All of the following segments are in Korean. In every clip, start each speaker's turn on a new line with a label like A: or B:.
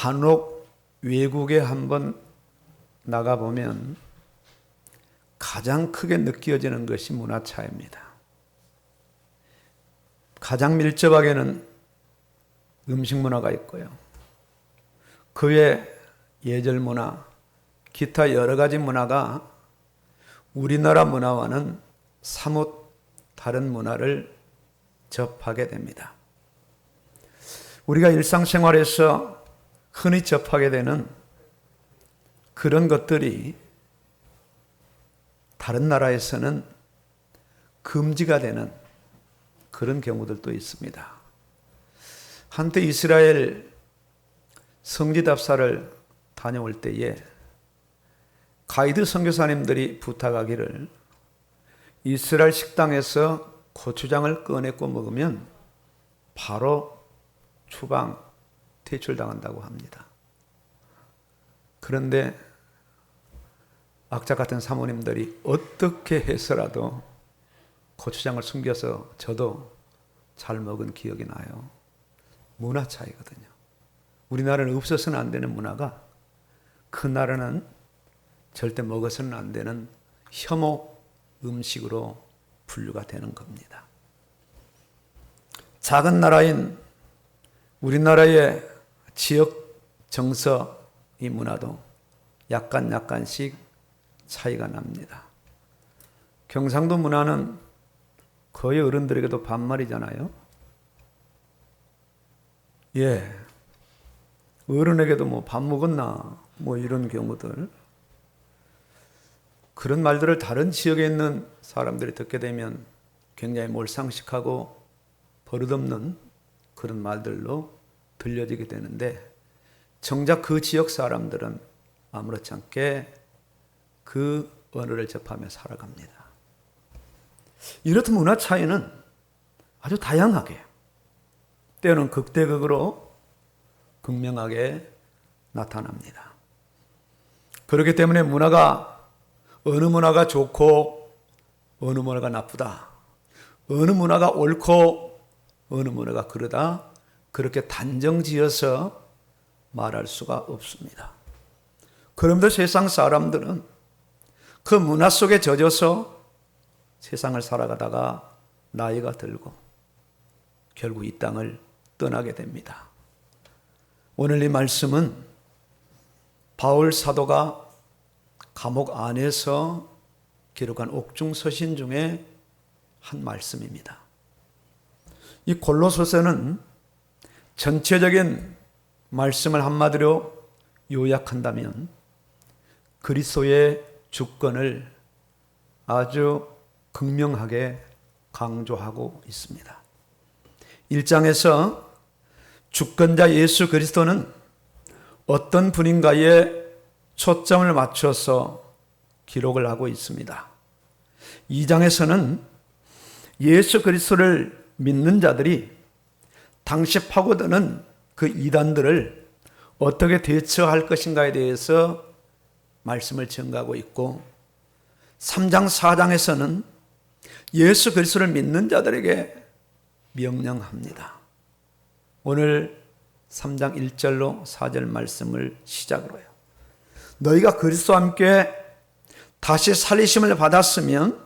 A: 한옥 외국에 한번 나가보면 가장 크게 느껴지는 것이 문화 차이입니다. 가장 밀접하게는 음식 문화가 있고요. 그 외 예절 문화, 기타 여러 가지 문화가 우리나라 문화와는 사뭇 다른 문화를 접하게 됩니다. 우리가 일상생활에서 흔히 접하게 되는 그런 것들이 다른 나라에서는 금지가 되는 그런 경우들도 있습니다. 한때 이스라엘 성지답사를 다녀올 때에 가이드 선교사님들이 부탁하기를 이스라엘 식당에서 고추장을 꺼내고 먹으면 바로 추방 퇴출당한다고 합니다. 그런데 악착 같은 사모님들이 어떻게 해서라도 고추장을 숨겨서 저도 잘 먹은 기억이 나요. 문화 차이거든요. 우리나라는 없어서는 안 되는 문화가 그 나라는 절대 먹어서는 안 되는 혐오 음식으로 분류가 되는 겁니다. 작은 나라인 우리나라의 지역 정서 이 문화도 약간씩 차이가 납니다. 경상도 문화는 거의 어른들에게도 반말이잖아요. 예, 어른에게도 뭐 밥 먹었나 뭐 이런 경우들, 그런 말들을 다른 지역에 있는 사람들이 듣게 되면 굉장히 몰상식하고 버릇없는 그런 말들로 들려지게 되는데, 정작 그 지역 사람들은 아무렇지 않게 그 언어를 접하며 살아갑니다. 이렇듯 문화 차이는 아주 다양하게, 때로는 극대극으로 극명하게 나타납니다. 그렇기 때문에 문화가 어느 문화가 좋고 어느 문화가 나쁘다, 어느 문화가 옳고 어느 문화가 그러다, 그렇게 단정지어서 말할 수가 없습니다. 그런데 세상 사람들은 그 문화 속에 젖어서 세상을 살아가다가 나이가 들고 결국 이 땅을 떠나게 됩니다. 오늘 이 말씀은 바울 사도가 감옥 안에서 기록한 옥중서신 중에 한 말씀입니다. 이 골로새서는 전체적인 말씀을 한마디로 요약한다면 그리스도의 주권을 아주 극명하게 강조하고 있습니다. 1장에서 주권자 예수 그리스도는 어떤 분인가에 초점을 맞춰서 기록을 하고 있습니다. 2장에서는 예수 그리스도를 믿는 자들이 당시 파고드는 그 이단들을 어떻게 대처할 것인가에 대해서 말씀을 전가하고 있고, 3장 4장에서는 예수 그리스도를 믿는 자들에게 명령합니다. 오늘 3장 1절로 4절 말씀을 시작으로 해요. 너희가 그리스도와 함께 다시 살리심을 받았으면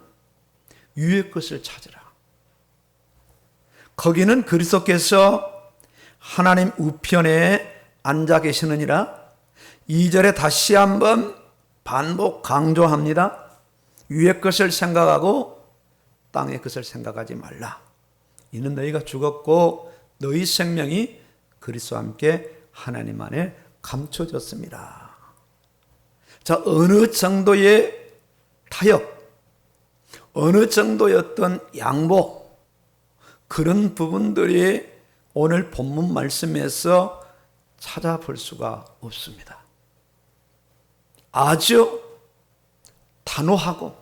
A: 위의 것을 찾으라. 거기는 그리스도께서 하나님 우편에 앉아 계시느니라. 2절에 다시 한번 반복 강조합니다. 위의 것을 생각하고 땅의 것을 생각하지 말라. 이는 너희가 죽었고 너희 생명이 그리스도와 함께 하나님 안에 감춰졌습니다. 자, 어느 정도의 타협, 어느 정도의 어떤 양보, 그런 부분들이 오늘 본문 말씀에서 찾아볼 수가 없습니다. 아주 단호하고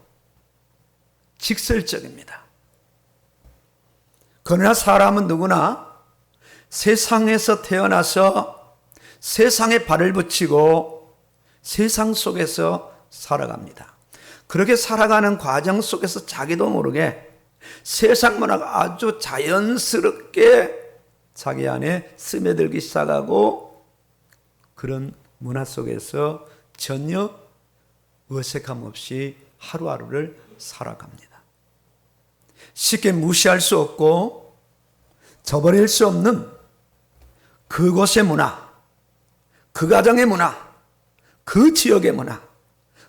A: 직설적입니다. 그러나 사람은 누구나 세상에서 태어나서 세상에 발을 붙이고 세상 속에서 살아갑니다. 그렇게 살아가는 과정 속에서 자기도 모르게 세상 문화가 아주 자연스럽게 자기 안에 스며들기 시작하고 그런 문화 속에서 전혀 어색함 없이 하루하루를 살아갑니다. 쉽게 무시할 수 없고 저버릴 수 없는 그곳의 문화, 그 가정의 문화, 그 지역의 문화,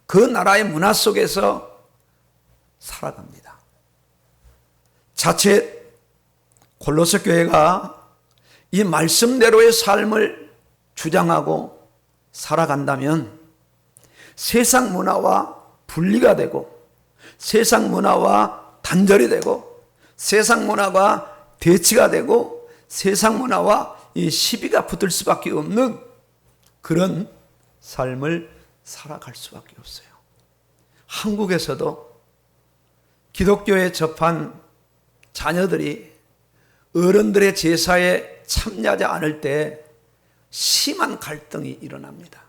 A: 그 나라의 문화 속에서 살아갑니다. 자칫 골로새 교회가 이 말씀대로의 삶을 주장하고 살아간다면 세상 문화와 분리가 되고 세상 문화와 단절이 되고 세상 문화와 대치가 되고 세상 문화와 이 시비가 붙을 수밖에 없는 그런 삶을 살아갈 수밖에 없어요. 한국에서도 기독교에 접한 자녀들이 어른들의 제사에 참여하지 않을 때 심한 갈등이 일어납니다.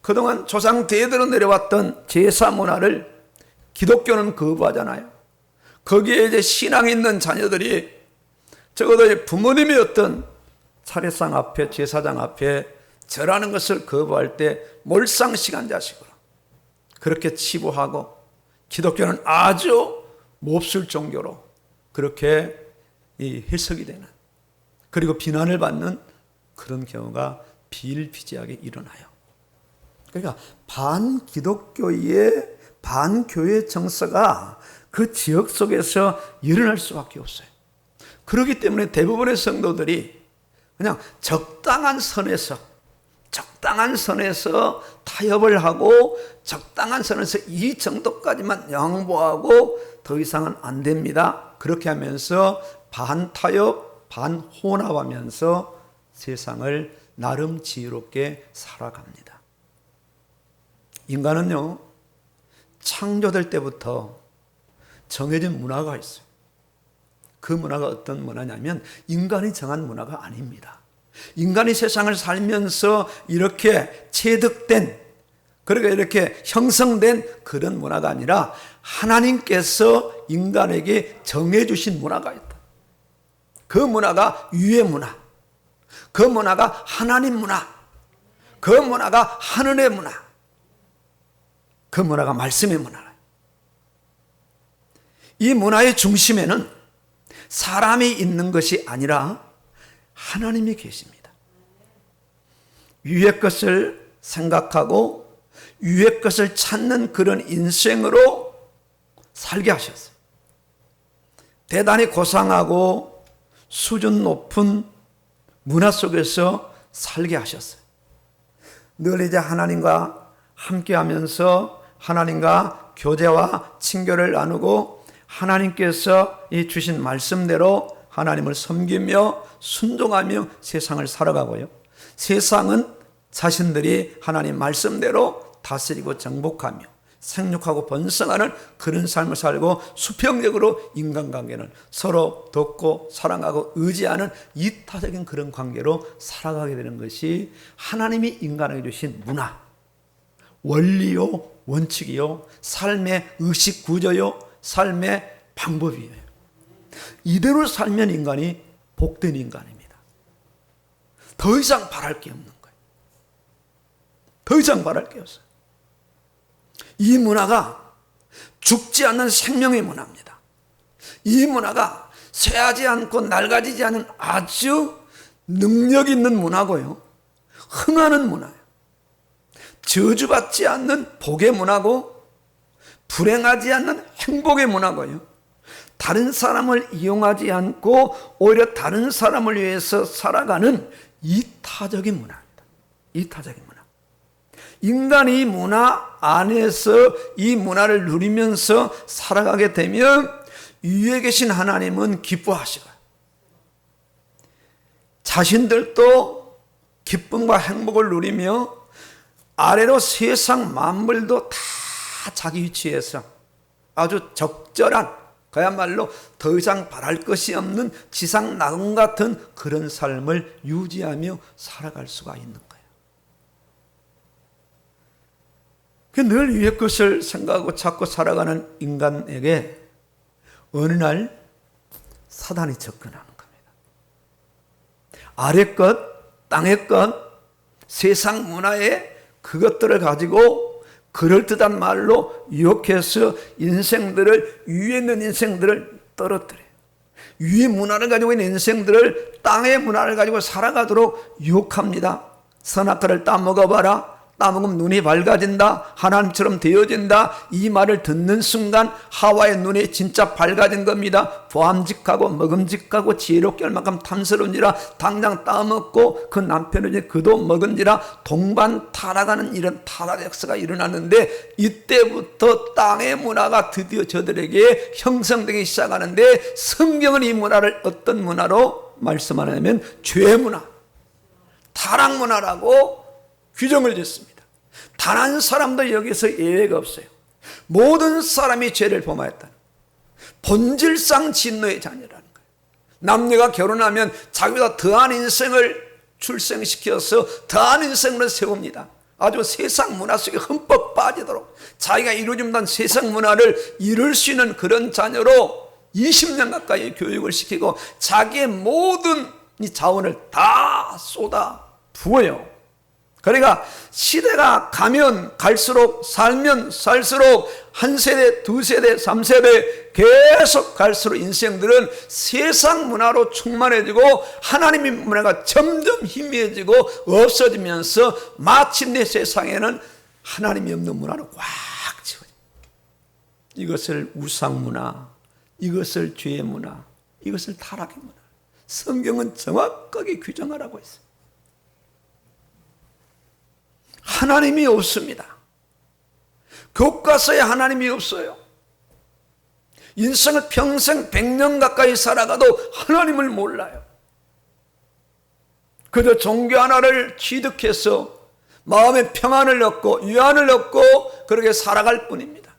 A: 그동안 조상 대대로 내려왔던 제사 문화를 기독교는 거부하잖아요. 거기에 이제 신앙이 있는 자녀들이 적어도 부모님의 어떤 차례상 앞에 제사장 앞에 절하는 것을 거부할 때 몰상식한자식으로 그렇게 치부하고 기독교는 아주 몹쓸 종교로 그렇게 해석이 되는 그리고 비난을 받는 그런 경우가 비일비재하게 일어나요. 그러니까 반기독교의 반교회 정서가 그 지역 속에서 일어날 수밖에 없어요. 그렇기 때문에 대부분의 성도들이 그냥 적당한 선에서 타협을 하고 적당한 선에서 이 정도까지만 양보하고 더 이상은 안 됩니다. 그렇게 하면서 반타협, 반혼합하면서 세상을 나름 지혜롭게 살아갑니다. 인간은요, 창조될 때부터 정해진 문화가 있어요. 그 문화가 어떤 문화냐면 인간이 정한 문화가 아닙니다. 인간이 세상을 살면서 이렇게 체득된, 그러니까 이렇게 형성된 그런 문화가 아니라 하나님께서 인간에게 정해주신 문화가 있다. 그 문화가 유의 문화, 그 문화가 하나님 문화, 그 문화가 하늘의 문화, 그 문화가 말씀의 문화예요. 이 문화의 중심에는 사람이 있는 것이 아니라 하나님이 계십니다. 위의 것을 생각하고 위의 것을 찾는 그런 인생으로 살게 하셨어요. 대단히 고상하고 수준 높은 문화 속에서 살게 하셨어요. 늘 이제 하나님과 함께 하면서 하나님과 교제와 친교를 나누고 하나님께서 이 주신 말씀대로 하나님을 섬기며 순종하며 세상을 살아가고요. 세상은 자신들이 하나님 말씀대로 다스리고 정복하며 생육하고 번성하는 그런 삶을 살고 수평적으로 인간관계는 서로 돕고 사랑하고 의지하는 이타적인 그런 관계로 살아가게 되는 것이 하나님이 인간에게 주신 문화, 원리요, 원칙이요, 삶의 의식 구조요, 삶의 방법이에요. 이대로 살면 인간이 복된 인간입니다. 더 이상 바랄 게 없는 거예요. 더 이상 바랄 게 없어요. 이 문화가 죽지 않는 생명의 문화입니다. 이 문화가 쇠하지 않고 낡아지지 않은 아주 능력 있는 문화고요. 흥하는 문화예요. 저주받지 않는 복의 문화고 불행하지 않는 행복의 문화고요. 다른 사람을 이용하지 않고 오히려 다른 사람을 위해서 살아가는 이타적인 문화입니다. 이타적인 문화. 인간이 이 문화 안에서 이 문화를 누리면서 살아가게 되면 위에 계신 하나님은 기뻐하시고요. 자신들도 기쁨과 행복을 누리며 아래로 세상 만물도 다 자기 위치에서 아주 적절한 그야말로 더 이상 바랄 것이 없는 지상 낙원 같은 그런 삶을 유지하며 살아갈 수가 있는 거예요. 늘 위의 것을 생각하고 찾고 살아가는 인간에게 어느 날 사단이 접근하는 겁니다. 아래 것, 땅의 것, 세상 문화에 그것들을 가지고 그럴듯한 말로 유혹해서 인생들을, 위에 있는 인생들을 떨어뜨려요. 위의 문화를 가지고 있는 인생들을 땅의 문화를 가지고 살아가도록 유혹합니다. 선악과를 따먹어봐라. 따먹으면 눈이 밝아진다. 하나님처럼 되어진다. 이 말을 듣는 순간 하와의 눈이 진짜 밝아진 겁니다. 보암직하고 먹음직하고 지혜롭게 할 만큼 탐스러운지라 당장 따먹고 그 남편은 그도 먹은지라 동반 타락하는 이런 타락 역사가 일어났는데, 이때부터 땅의 문화가 드디어 저들에게 형성되기 시작하는데, 성경은 이 문화를 어떤 문화로 말씀하냐면 죄 문화, 타락 문화라고 규정을 짓습니다. 단 한 사람도 여기서 예외가 없어요. 모든 사람이 죄를 범하였다. 본질상 진노의 자녀라는 거예요. 남녀가 결혼하면 자기보다 더한 인생을 출생시켜서 더한 인생으로 세웁니다. 아주 세상 문화 속에 흠뻑 빠지도록 자기가 이루지 못한 세상 문화를 이룰 수 있는 그런 자녀로 20년 가까이 교육을 시키고 자기의 모든 이 자원을 다 쏟아 부어요. 그러니까 시대가 가면 갈수록, 살면 살수록, 한 세대, 두 세대, 3세대 계속 갈수록 인생들은 세상 문화로 충만해지고 하나님의 문화가 점점 희미해지고 없어지면서 마침내 세상에는 하나님이 없는 문화로 꽉 채워져요. 이것을 우상 문화, 이것을 죄의 문화, 이것을 타락의 문화. 성경은 정확하게 규정하라고 했어요. 하나님이 없습니다. 교과서에 하나님이 없어요. 인생을 평생 100년 가까이 살아가도 하나님을 몰라요. 그저 종교 하나를 취득해서 마음의 평안을 얻고 위안을 얻고 그렇게 살아갈 뿐입니다.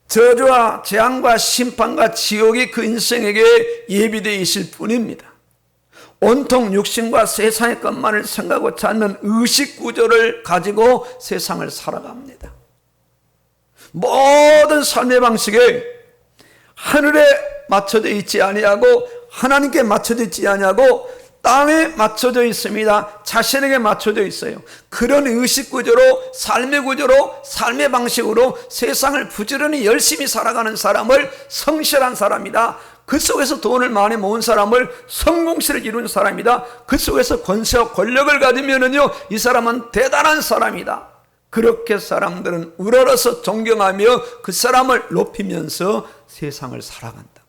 A: 저주와 재앙과 심판과 지옥이 그 인생에게 예비되어 있을 뿐입니다. 온통 육신과 세상의 것만을 생각하고 찾는 의식구조를 가지고 세상을 살아갑니다. 모든 삶의 방식에 하늘에 맞춰져 있지 아니하고 하나님께 맞춰져 있지 아니하고 땅에 맞춰져 있습니다. 자신에게 맞춰져 있어요. 그런 의식구조로, 삶의 구조로, 삶의 방식으로 세상을 부지런히 열심히 살아가는 사람을 성실한 사람이다. 그 속에서 돈을 많이 모은 사람을 성공시를 이룬 사람이다. 그 속에서 권세와 권력을 가지면은요, 이 사람은 대단한 사람이다. 그렇게 사람들은 우러러서 존경하며 그 사람을 높이면서 세상을 살아간다.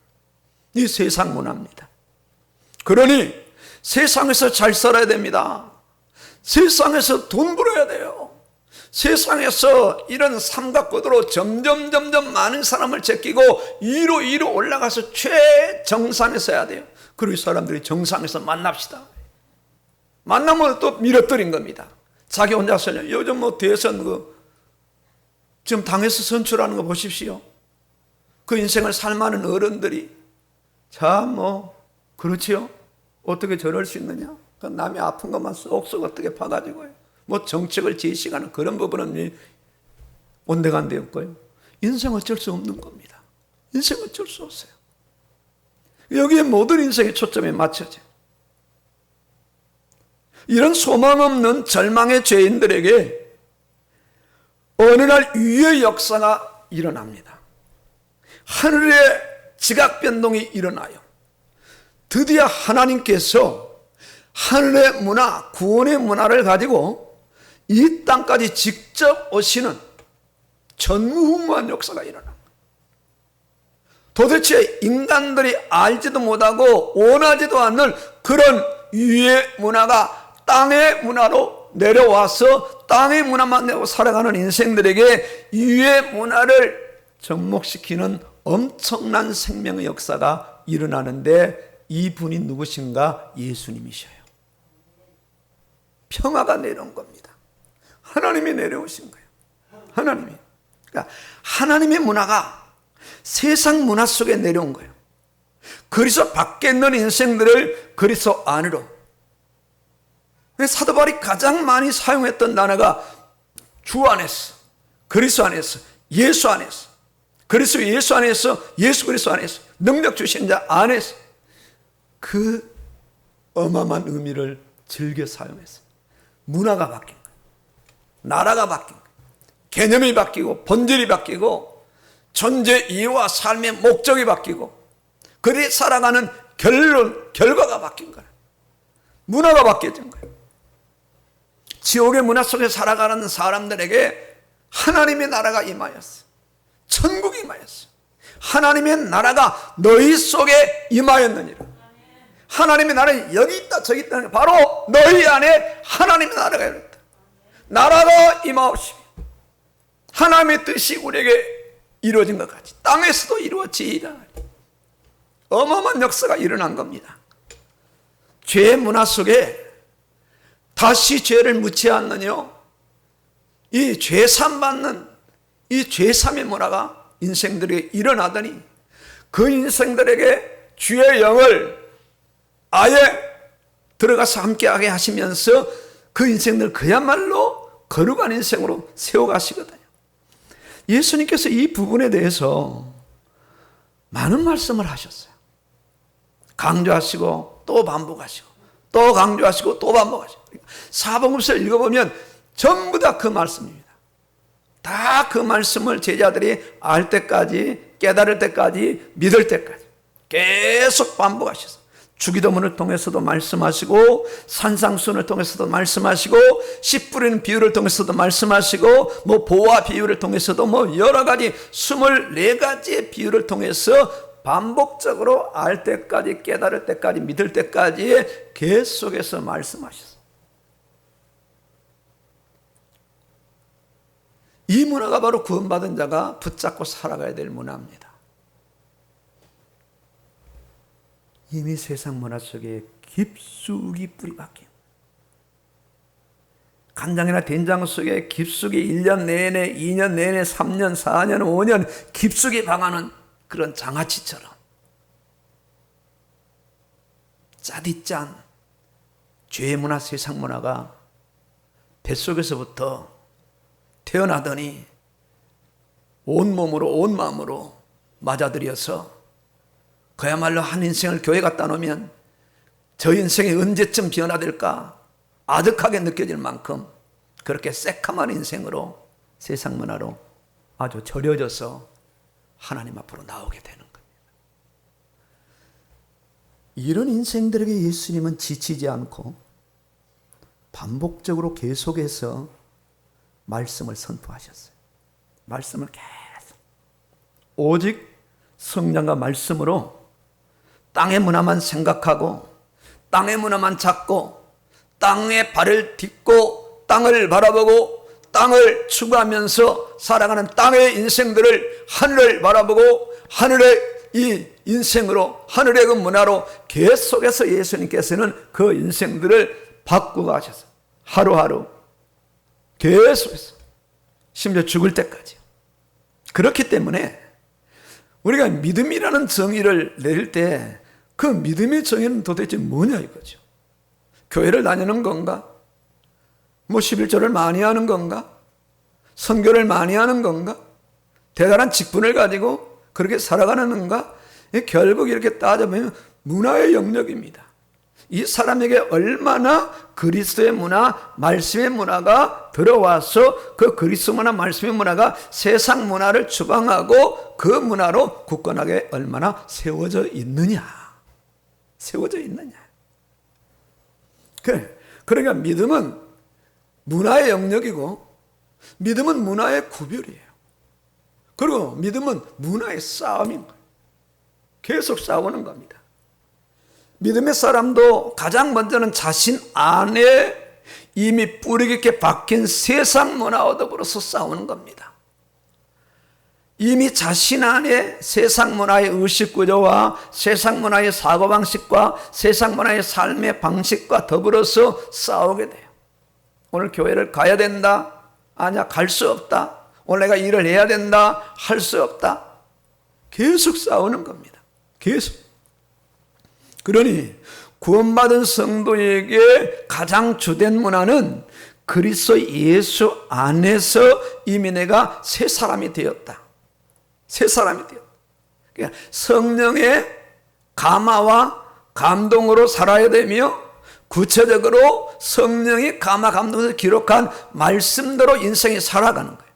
A: 이 세상 문화입니다. 그러니 세상에서 잘 살아야 됩니다. 세상에서 돈 벌어야 돼요. 세상에서 이런 삼각구도로 점점 많은 사람을 제끼고 위로 올라가서 최정상에 서야 돼요. 그리고 이 사람들이 정상에서 만납시다. 만나면 또 밀어뜨린 겁니다. 자기 혼자서요. 요즘 뭐 대선 지금 당에서 선출하는 거 보십시오. 그 인생을 살만한 어른들이 참 그렇지요. 어떻게 저럴 수 있느냐? 남이 아픈 것만 쏙쏙 어떻게 파가지고요. 뭐 정책을 제시하는 그런 부분은 온데간데 없고요. 인생 어쩔 수 없는 겁니다. 인생 어쩔 수 없어요. 여기에 모든 인생의 초점이 맞춰져요. 이런 소망 없는 절망의 죄인들에게 어느 날 위의 역사가 일어납니다. 하늘의 지각 변동이 일어나요. 드디어 하나님께서 하늘의 문화, 구원의 문화를 가지고 이 땅까지 직접 오시는 전무후무한 역사가 일어납니다. 도대체 인간들이 알지도 못하고 원하지도 않는 그런 위의 문화가 땅의 문화로 내려와서 땅의 문화만 내고 살아가는 인생들에게 위의 문화를 접목시키는 엄청난 생명의 역사가 일어나는데, 이분이 누구신가? 예수님이셔요. 평화가 내려온 겁니다. 하나님이 내려오신 거예요. 하나님이. 그러니까 하나님의 문화가 세상 문화 속에 내려온 거예요. 그리스도 밖에 있는 인생들을 그리스도 안으로. 사도 바울이 가장 많이 사용했던 단어가 주 안에서, 그리스도 안에서, 예수 안에서, 그리스도 예수 안에서, 예수 그리스도 안에서, 능력 주신 자 안에서, 그 어마어마한 의미를 즐겨 사용했어요. 문화가 바뀐 거예요. 나라가 바뀐 거예요. 개념이 바뀌고 본질이 바뀌고 존재 이유와 삶의 목적이 바뀌고 그들이 살아가는 결과가 바뀐 거예요. 문화가 바뀌어진 거예요. 지옥의 문화 속에 살아가는 사람들에게 하나님의 나라가 임하였어요. 천국이 임하였어요. 하나님의 나라가 너희 속에 임하였느니라. 하나님의 나라는 여기 있다 저기 있다. 바로 너희 안에 하나님의 나라가 있다. 나라가 임하옵시며 하나님의 뜻이 우리에게 이루어진 것 같이 땅에서도 이루어지리라. 어마어마한 역사가 일어난 겁니다. 죄의 문화 속에 다시 죄를 묻지 않느뇨. 이 죄삼 받는 이 죄삼의 문화가 인생들에게 일어나더니 그 인생들에게 주의 영을 아예 들어가서 함께하게 하시면서 그 인생들 그야말로 거룩한 인생으로 세워가시거든요. 예수님께서 이 부분에 대해서 많은 말씀을 하셨어요. 강조하시고 또 반복하시고 또 강조하시고 또 반복하시고 사복음서를 읽어보면 전부 다 그 말씀입니다. 다 그 말씀을 제자들이 알 때까지 깨달을 때까지 믿을 때까지 계속 반복하셨어요. 주기도문을 통해서도 말씀하시고 산상수훈을 통해서도 말씀하시고 씨 뿌리는 비유를 통해서도 말씀하시고 보화 비유를 통해서도 여러 가지 24가지의 비유를 통해서 반복적으로 알 때까지 깨달을 때까지 믿을 때까지 계속해서 말씀하셨어요. 이 문화가 바로 구원받은 자가 붙잡고 살아가야 될 문화입니다. 이미 세상 문화 속에 깊숙이 뿌리 박힌 간장이나 된장 속에 깊숙이 1년 내내 2년 내내 3년 4년 5년 깊숙이 방하는 그런 장아찌처럼 짜디짠 죄의 문화 세상 문화가 뱃속에서부터 태어나더니 온몸으로 온 마음으로 맞아들여서 그야말로 한 인생을 교회 갖다 놓으면 저 인생이 언제쯤 변화될까 아득하게 느껴질 만큼 그렇게 새카만 인생으로 세상 문화로 아주 절여져서 하나님 앞으로 나오게 되는 겁니다. 이런 인생들에게 예수님은 지치지 않고 반복적으로 계속해서 말씀을 선포하셨어요. 말씀을 계속 오직 성령과 말씀으로 땅의 문화만 생각하고 땅의 문화만 찾고 땅에 발을 딛고 땅을 바라보고 땅을 추구하면서 살아가는 땅의 인생들을 하늘을 바라보고 하늘의 이 인생으로 하늘의 그 문화로 계속해서 예수님께서는 그 인생들을 바꾸고 가셔서 하루하루 계속해서 심지어 죽을 때까지. 그렇기 때문에 우리가 믿음이라는 정의를 내릴 때 그 믿음의 정의는 도대체 뭐냐 이거죠. 교회를 다니는 건가? 11조를 많이 하는 건가? 선교를 많이 하는 건가? 대단한 직분을 가지고 그렇게 살아가는 건가? 결국 이렇게 따져보면 문화의 영역입니다. 이 사람에게 얼마나 그리스도의 문화, 말씀의 문화가 들어와서 그 그리스도 문화, 말씀의 문화가 세상 문화를 주방하고 그 문화로 굳건하게 얼마나 세워져 있느냐. 세워져 있느냐. 그러니까 믿음은 문화의 영역이고 믿음은 문화의 구별이에요. 그리고 믿음은 문화의 싸움인 거예요. 계속 싸우는 겁니다. 믿음의 사람도 가장 먼저는 자신 안에 이미 뿌리 깊게 박힌 세상 문화와 더불어서 싸우는 겁니다. 이미 자신 안에 세상 문화의 의식구조와 세상 문화의 사고방식과 세상 문화의 삶의 방식과 더불어서 싸우게 돼요. 오늘 교회를 가야 된다? 아니야, 갈 수 없다. 오늘 내가 일을 해야 된다? 할 수 없다. 계속 싸우는 겁니다. 계속. 그러니 구원받은 성도에게 가장 주된 문화는 그리스도 예수 안에서 이미 내가 새 사람이 되었다. 새 사람이 되었다. 성령의 감화와 감동으로 살아야 되며 구체적으로 성령이 감화 감동해서 기록한 말씀대로 인생이 살아가는 거예요.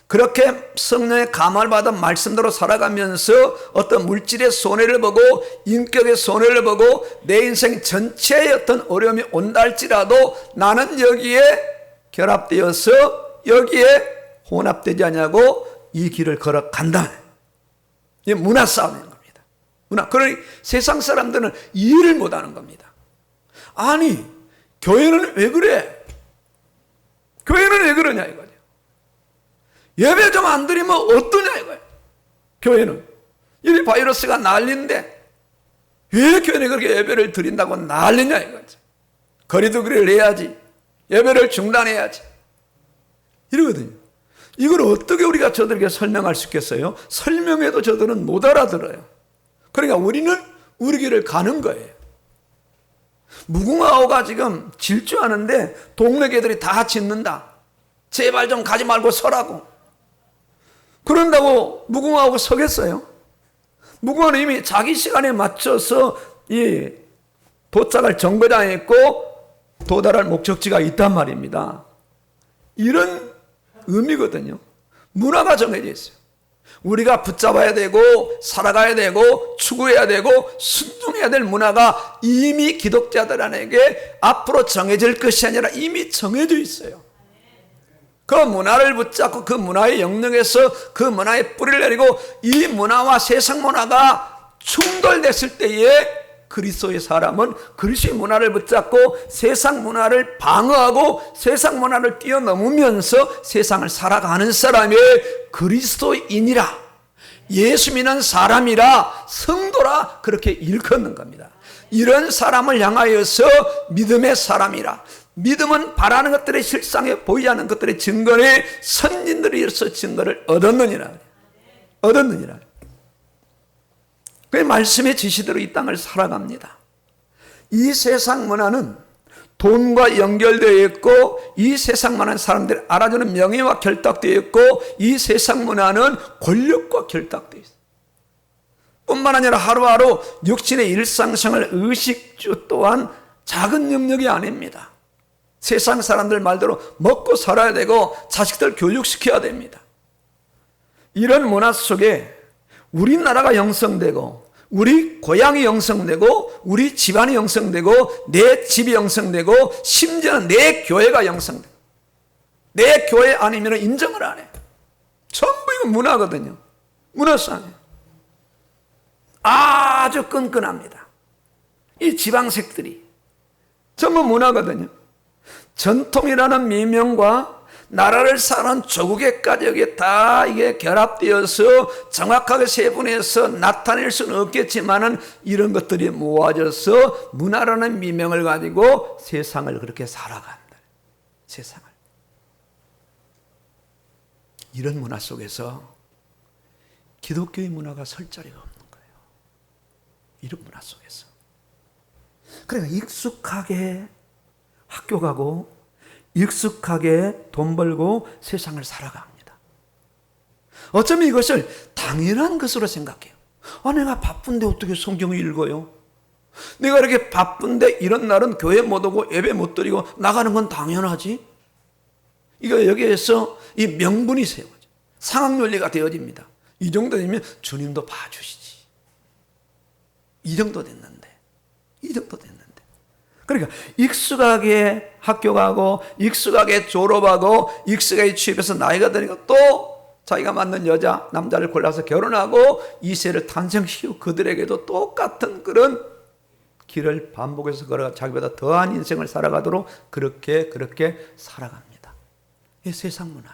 A: 그렇게 성령의 감화를 받아 말씀대로 살아가면서 어떤 물질의 손해를 보고 인격의 손해를 보고 내 인생 전체에 어떤 어려움이 온다 할지라도 나는 여기에 결합되어서 여기에 혼합되지 않냐고 이 길을 걸어간다. 이게 문화 싸움인 겁니다. 문화. 그러니 세상 사람들은 이해를 못하는 겁니다. 아니, 교회는 왜 그래? 교회는 왜 그러냐 이거죠. 예배 좀 안 드리면 어떠냐 이거예요. 교회는 이 바이러스가 난리인데 왜 교회는 그렇게 예배를 드린다고 난리냐 이거죠. 거리두기를 해야지, 예배를 중단해야지 이러거든요. 이걸 어떻게 우리가 저들에게 설명할 수 있겠어요? 설명해도 저들은 못 알아들어요. 그러니까 우리는 우리 길을 가는 거예요. 무궁화호가 지금 질주하는데 동네 개들이 다 짖는다. 제발 좀 가지 말고 서라고. 그런다고 무궁화호가 서겠어요? 무궁화는 이미 자기 시간에 맞춰서 이 도착할 정거장에 있고 도달할 목적지가 있단 말입니다. 이런 의미거든요. 문화가 정해져 있어요. 우리가 붙잡아야 되고 살아가야 되고 추구해야 되고 순종해야 될 문화가 이미 기독자들에게 앞으로 정해질 것이 아니라 이미 정해져 있어요. 그 문화를 붙잡고 그 문화의 영역에서 그 문화에 뿌리를 내리고 이 문화와 세상 문화가 충돌됐을 때에 그리스도의 사람은 그리스도의 문화를 붙잡고 세상 문화를 방어하고 세상 문화를 뛰어넘으면서 세상을 살아가는 사람이 그리스도인이라, 예수 믿는 사람이라, 성도라 그렇게 일컫는 겁니다. 이런 사람을 향하여서 믿음의 사람이라, 믿음은 바라는 것들의 실상에 보이지 않는 것들의 증거에 선진들이로서 증거를 얻었느니라. 그 말씀의 지시대로 이 땅을 살아갑니다. 이 세상 문화는 돈과 연결되어 있고 이 세상 문화는 사람들이 알아주는 명예와 결탁되어 있고 이 세상 문화는 권력과 결탁되어 있어요. 뿐만 아니라 하루하루 육신의 일상생활 의식주 또한 작은 영역이 아닙니다. 세상 사람들 말대로 먹고 살아야 되고 자식들 교육시켜야 됩니다. 이런 문화 속에 우리나라가 형성되고 우리 고향이 형성되고 우리 집안이 형성되고 내 집이 형성되고 심지어는 내 교회가 형성되고 내 교회 아니면 인정을 안 해. 전부 이거 문화거든요. 문화상이에요. 아주 끈끈합니다. 이 지방색들이 전부 문화거든요. 전통이라는 미명과 나라를 사는 조국에까지 여기에 다 이게 결합되어서 정확하게 세분해서 나타낼 수는 없겠지만은 이런 것들이 모아져서 문화라는 미명을 가지고 세상을 그렇게 살아간다. 세상을. 이런 문화 속에서 기독교의 문화가 설 자리가 없는 거예요. 이런 문화 속에서. 그러니까 익숙하게 학교 가고 익숙하게 돈 벌고 세상을 살아갑니다. 어쩌면 이것을 당연한 것으로 생각해요. 내가 바쁜데 어떻게 성경을 읽어요? 내가 이렇게 바쁜데 이런 날은 교회 못 오고 예배 못 드리고 나가는 건 당연하지? 이거 여기에서 이 명분이 세워져. 상황논리가 되어집니다. 이 정도 되면 주님도 봐주시지. 이 정도 됐는데. 그러니까 익숙하게 학교 가고 익숙하게 졸업하고 익숙하게 취업해서 나이가 드니까 또 자기가 맞는 여자, 남자를 골라서 결혼하고 2세를 탄생시키고 그들에게도 똑같은 그런 길을 반복해서 걸어가 자기보다 더한 인생을 살아가도록 그렇게 살아갑니다. 이게 세상 문화예요.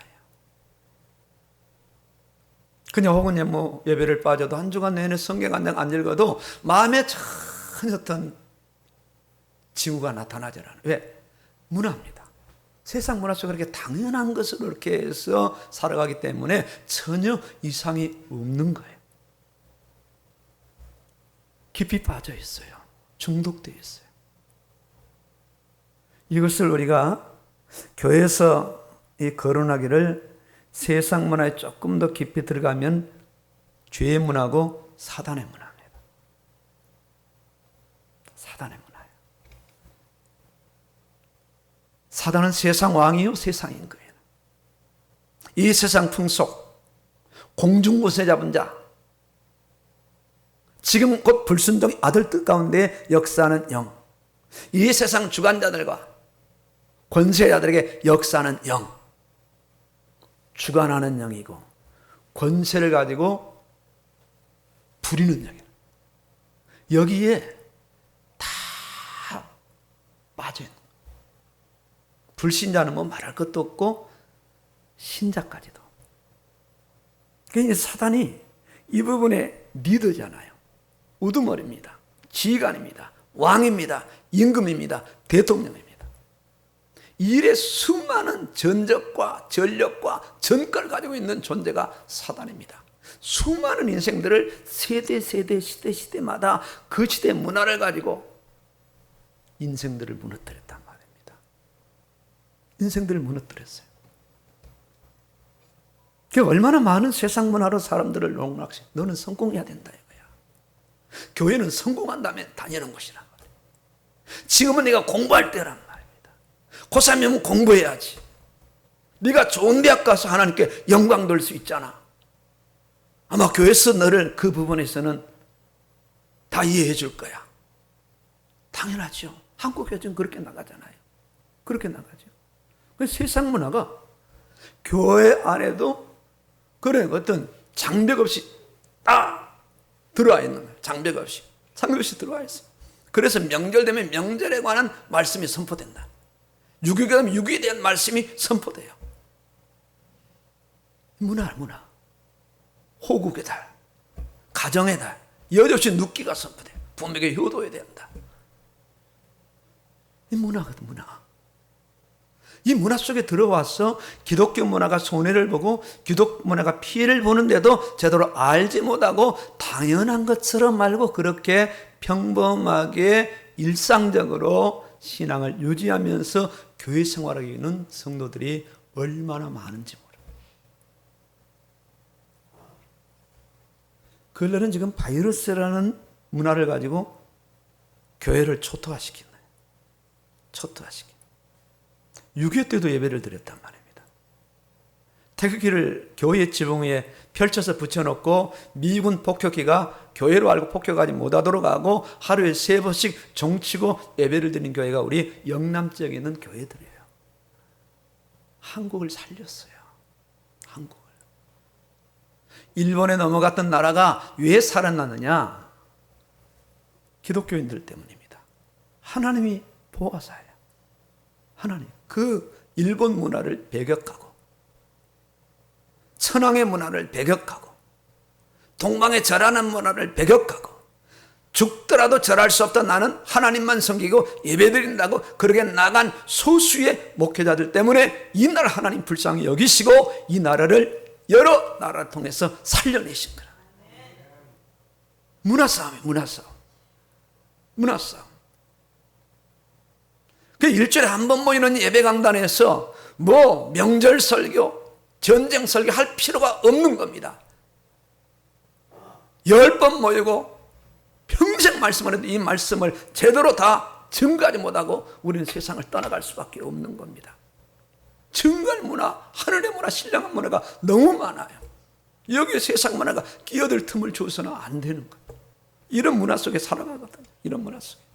A: 그냥 혹은 뭐 예배를 빠져도 한 주간 내내 성경 한 장 안 읽어도 마음에 전혀 어떤 징후가 나타나지 않아요. 왜? 문화입니다. 세상 문화 속에 그렇게 당연한 것으로 이렇게 해서 살아가기 때문에 전혀 이상이 없는 거예요. 깊이 빠져 있어요. 중독되어 있어요. 이것을 우리가 교회에서 이 거론하기를 세상 문화에 조금 더 깊이 들어가면 죄의 문화고 사단의 문화입니다. 사단의 문화예요. 사단은 세상 왕이요 세상인 거예요. 이 세상 풍속, 공중부세 잡은 자, 지금 곧 불순종 아들 뜻 가운데 역사하는 영, 이 세상 주관자들과 권세자들에게 역사하는 영, 주관하는 영이고 권세를 가지고 부리는 영이에요. 여기에 다 빠져있는 거예요. 불신자는 뭐 말할 것도 없고 신자까지도. 그러니까 사단이 이 부분에 리더잖아요. 우두머리입니다. 지휘관입니다. 왕입니다. 임금입니다. 대통령입니다. 일에 수많은 전적과 전력과 전과를 가지고 있는 존재가 사단입니다. 수많은 인생들을 세대, 시대마다 그 시대의 문화를 가지고 인생들을 무너뜨렸단 말입니다. 인생들을 무너뜨렸어요. 얼마나 많은 세상 문화로 사람들을 농락시, 너는 성공해야 된다 이거야. 교회는 성공한다면 다니는 곳이란 말이야. 지금은 네가 공부할 때란 말입니다. 고3이면 공부해야지. 네가 좋은 대학 가서 하나님께 영광 돌 수 있잖아. 아마 교회에서 너를 그 부분에서는 다 이해해 줄 거야. 당연하죠. 한국 교회는 그렇게 나가잖아요. 그렇게 나가죠. 세상 문화가 교회 안에도 그래 어떤 장벽 없이 딱 들어와 있는 거예요. 장벽 없이 들어와 있어. 그래서 명절 되면 명절에 관한 말씀이 선포된다. 유교가 되면 유교에 대한 말씀이 선포돼요. 문화. 호국의 달, 가정의 달, 여지없이 눕기가 선포돼요. 부모에게 효도해야 된다. 이 문화거든, 문화. 이 문화 속에 들어와서 기독교 문화가 손해를 보고 기독교 문화가 피해를 보는데도 제대로 알지 못하고 당연한 것처럼 알고 그렇게 평범하게 일상적으로 신앙을 유지하면서 교회 생활하고 있는 성도들이 얼마나 많은지 몰라요. 그들은 지금 바이러스라는 문화를 가지고 교회를 초토화시키는 거예요. 초토화시키는. 6.25 때도 예배를 드렸단 말입니다. 태극기를 교회 지붕 위에 펼쳐서 붙여놓고 미군 폭격기가 교회로 알고 폭격하지 못하도록 하고 하루에 3번씩 종치고 예배를 드리는 교회가 우리 영남 지역에 있는 교회들이에요. 한국을 살렸어요. 한국을. 일본에 넘어갔던 나라가 왜 살아났느냐? 기독교인들 때문입니다. 하나님이 보호자예요. 하나님. 그 일본 문화를 배격하고 천황의 문화를 배격하고 동방의 절하는 문화를 배격하고 죽더라도 절할 수 없던 나는 하나님만 섬기고 예배드린다고 그렇게 나간 소수의 목회자들 때문에 이 나라 하나님 불쌍히 여기시고 이 나라를 여러 나라를 통해서 살려내신 거라. 문화싸움이에요. 문화싸움. 그 일주일에 한 번 모이는 예배 강단에서 뭐 명절 설교, 전쟁 설교 할 필요가 없는 겁니다. 10번 모이고 평생 말씀을 해도 이 말씀을 제대로 다 증거하지 못하고 우리는 세상을 떠나갈 수밖에 없는 겁니다. 증거할 문화, 하늘의 문화, 신령한 문화가 너무 많아요. 여기에 세상 문화가 끼어들 틈을 줘서는 안 되는 거예요. 이런 문화 속에 살아가거든요. 이런 문화 속에.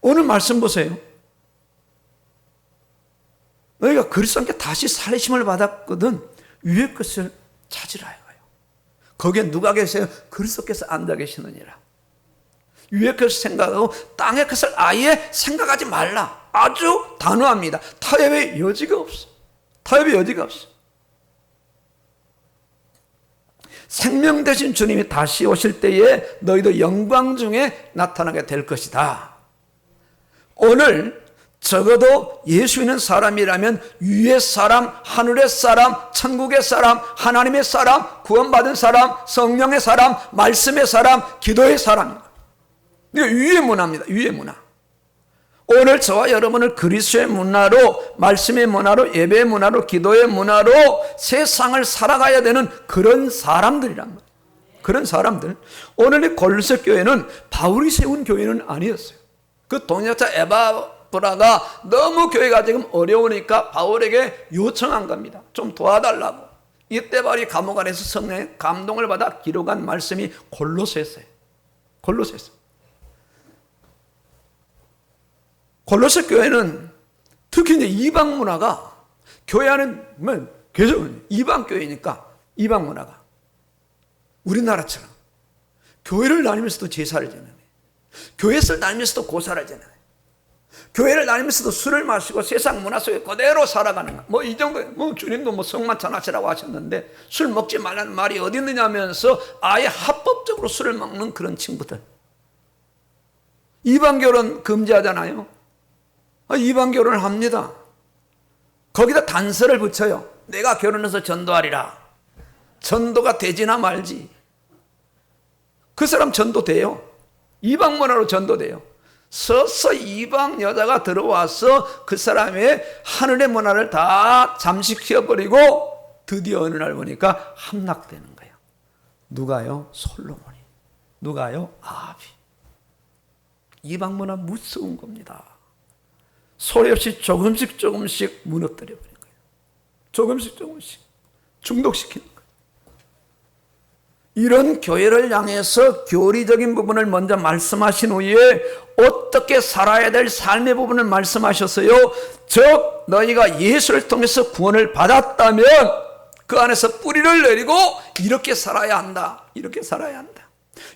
A: 오늘 말씀 보세요. 너희가 그리스도 함께 다시 살리심을 받았거든 위의 것을 찾으라 이거예요. 거기에 누가 계세요? 그리스도께서 앉아 계시느니라. 위의 것을 생각하고 땅의 것을 아예 생각하지 말라. 아주 단호합니다. 타협의 여지가 없어. 타협의 여지가 없어. 생명 되신 주님이 다시 오실 때에 너희도 영광 중에 나타나게 될 것이다. 오늘 적어도 예수 있는 사람이라면 위의 사람, 하늘의 사람, 천국의 사람, 하나님의 사람, 구원받은 사람, 성령의 사람, 말씀의 사람, 기도의 사람입니다. 이게 위의 문화입니다. 위의 문화. 오늘 저와 여러분을 그리스도의 문화로, 말씀의 문화로, 예배의 문화로, 기도의 문화로 세상을 살아가야 되는 그런 사람들이란 말이에요. 그런 사람들. 오늘 이 골로새 교회는 바울이 세운 교회는 아니었어요. 그 동역자 에피프라가 너무 교회가 지금 어려우니까 바울에게 요청한 겁니다. 좀 도와달라고. 이때 바울이 감옥 안에서 성령의 감동을 받아 기록한 말씀이 골로새서예요. 골로새서. 골로새 교회는 특히 이제 이방 문화가 교회 안은 계속 이방 교회니까 이방 문화가 우리나라처럼 교회를 다니면서도 제사를 지내네. 교회를 다니면서도 고사를 지내네. 교회를 다니면서도 술을 마시고 세상 문화 속에 그대로 살아가는 거. 이 정도, 주님도 성만 전하시라고 하셨는데 술 먹지 말라는 말이 어디 있느냐 하면서 아예 합법적으로 술을 먹는 그런 친구들. 이방 결혼 금지하잖아요. 이방 결혼을 합니다. 거기다 단서를 붙여요. 내가 결혼해서 전도하리라. 전도가 되지나 말지. 그 사람 전도돼요. 이방 문화로 전도돼요. 서서 이방 여자가 들어와서 그 사람의 하늘의 문화를 다 잠식시켜버리고 드디어 어느 날 보니까 함락되는 거예요. 누가요? 솔로몬이. 누가요? 아합이. 이방 문화 무서운 겁니다. 소리 없이 조금씩 무너뜨려 버린 거예요. 조금씩 중독시키는 거예요. 이런 교회를 향해서 교리적인 부분을 먼저 말씀하신 후에 어떻게 살아야 될 삶의 부분을 말씀하셨어요. 즉 너희가 예수를 통해서 구원을 받았다면 그 안에서 뿌리를 내리고 이렇게 살아야 한다. 이렇게 살아야 한다.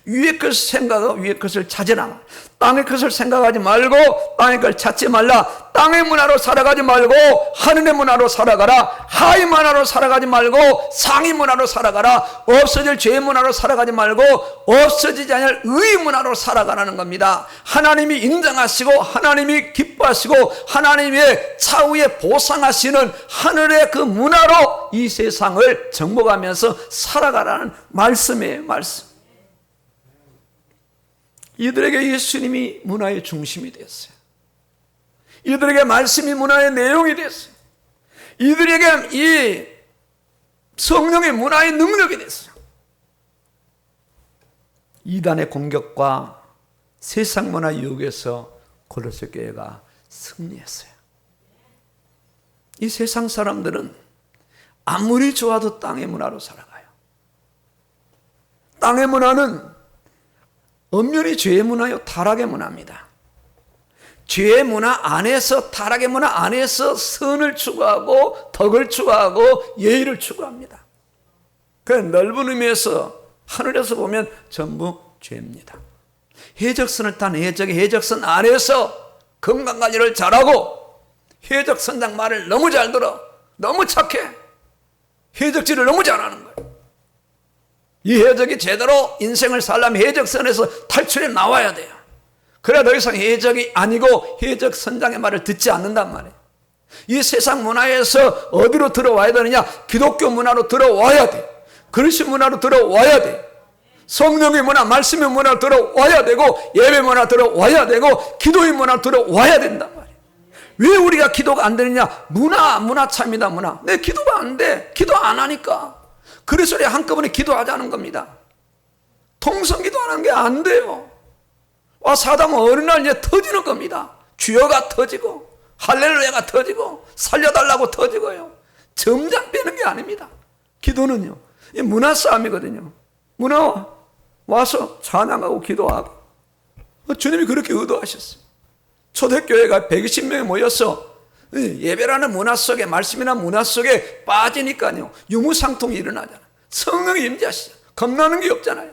A: 위의 것을 생각하고 위의 것을 찾으라. 땅의 것을 생각하지 말고 땅의 걸 찾지 말라. 땅의 문화로 살아가지 말고 하늘의 문화로 살아가라. 하위 문화로 살아가지 말고 상위 문화로 살아가라. 없어질 죄의 문화로 살아가지 말고 없어지지 않을 의의 문화로 살아가라는 겁니다. 하나님이 인정하시고 하나님이 기뻐하시고 하나님의 차후에 보상하시는 하늘의 그 문화로 이 세상을 정복하면서 살아가라는 말씀이에요. 말씀. 이들에게 예수님이 문화의 중심이 됐어요. 이들에게 말씀이 문화의 내용이 됐어요. 이들에게 이 성령의 문화의 능력이 됐어요. 이단의 공격과 세상 문화 유혹에서 골로새 교회가 승리했어요. 이 세상 사람들은 아무리 좋아도 땅의 문화로 살아가요. 땅의 문화는 엄연히 죄의 문화요, 타락의 문화입니다. 죄의 문화 안에서, 타락의 문화 안에서 선을 추구하고 덕을 추구하고 예의를 추구합니다. 그 넓은 의미에서 하늘에서 보면 전부 죄입니다. 해적선을 탄 해적이 해적선 안에서 건강관리를 잘하고 해적선장 말을 너무 잘 들어, 너무 착해, 해적질을 너무 잘하는 거예요. 이 해적이 제대로 인생을 살려면 해적선에서 탈출해 나와야 돼요. 그래야 더 이상 해적이 아니고 해적 선장의 말을 듣지 않는단 말이에요. 이 세상 문화에서 어디로 들어와야 되느냐? 기독교 문화로 들어와야 돼. 그리스 문화로 들어와야 돼. 성령의 문화, 말씀의 문화로 들어와야 되고 예배 문화 들어와야 되고 기도의 문화 들어와야 된단 말이에요. 왜 우리가 기도가 안 되느냐? 문화 차입니다. 문화. 내 기도가 안 돼. 기도 안 하니까. 그래서 우리 한꺼번에 기도하자는 겁니다. 통성 기도하는 게 안 돼요. 사담은 어느 날 이제 터지는 겁니다. 주여가 터지고 할렐루야가 터지고 살려달라고 터지고요. 점점 빼는 게 아닙니다. 기도는요, 이 문화 싸움이거든요. 문화 와서 찬양하고 기도하고. 주님이 그렇게 의도하셨어요. 초대교회가 120명이 모여서 예배라는 문화 속에, 말씀이라는 문화 속에 빠지니까요, 유무상통이 일어나잖아요. 성령이 임재하시죠. 겁나는 게 없잖아요.